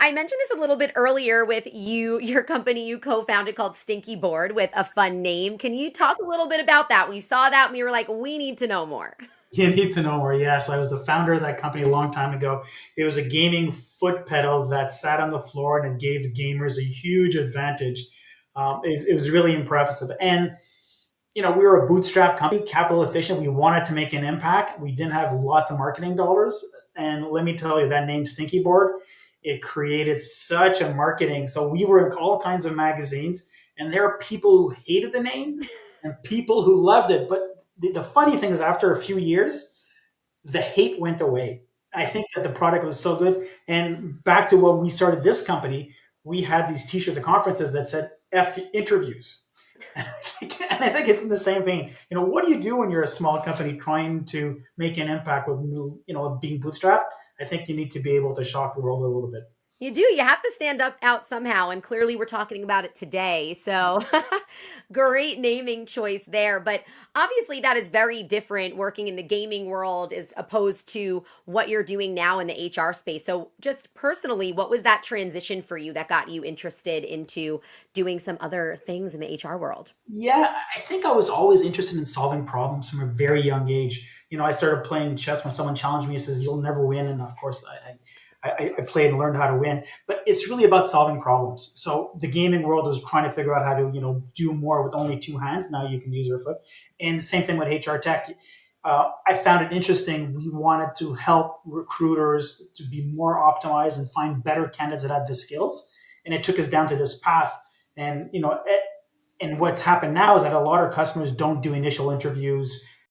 I mentioned this a little bit earlier with your company you co-founded called Stinky Board with a fun name. Can you talk a little bit about that? We saw that and we were like, we need to know more. You need to know more. Yes, I was the founder of that company a long time ago. It was a gaming foot pedal that sat on the floor and it gave gamers a huge advantage. It was really impressive. And we were a bootstrap company, capital efficient. We wanted to make an impact. We didn't have lots of marketing dollars. And let me tell you, that name Stinky Board, it created such a marketing. So we were in all kinds of magazines, and there are people who hated the name and people who loved it. But the funny thing is, after a few years, the hate went away. I think that the product was so good. And back to when we started this company, we had these t-shirts at conferences that said F interviews. And I think it's in the same vein. What do you do when you're a small company trying to make an impact with, being bootstrapped? I think you need to be able to shock the world a little bit. You do. You have to stand up out somehow, and clearly we're talking about it today. So, great naming choice there. But obviously, that is very different working in the gaming world as opposed to what you're doing now in the HR space. So, just personally, what was that transition for you that got you interested into doing some other things in the HR world? Yeah, I think I was always interested in solving problems from a very young age. I started playing chess when someone challenged me and says, "You'll never win." And of course, I played and learned how to win. But it's really about solving problems. So the gaming world was trying to figure out how to, do more with only two hands. Now you can use your foot. And same thing with HR tech. I found it interesting. We wanted to help recruiters to be more optimized and find better candidates that had the skills. And it took us down to this path. And, and what's happened now is that a lot of customers don't do initial interviews.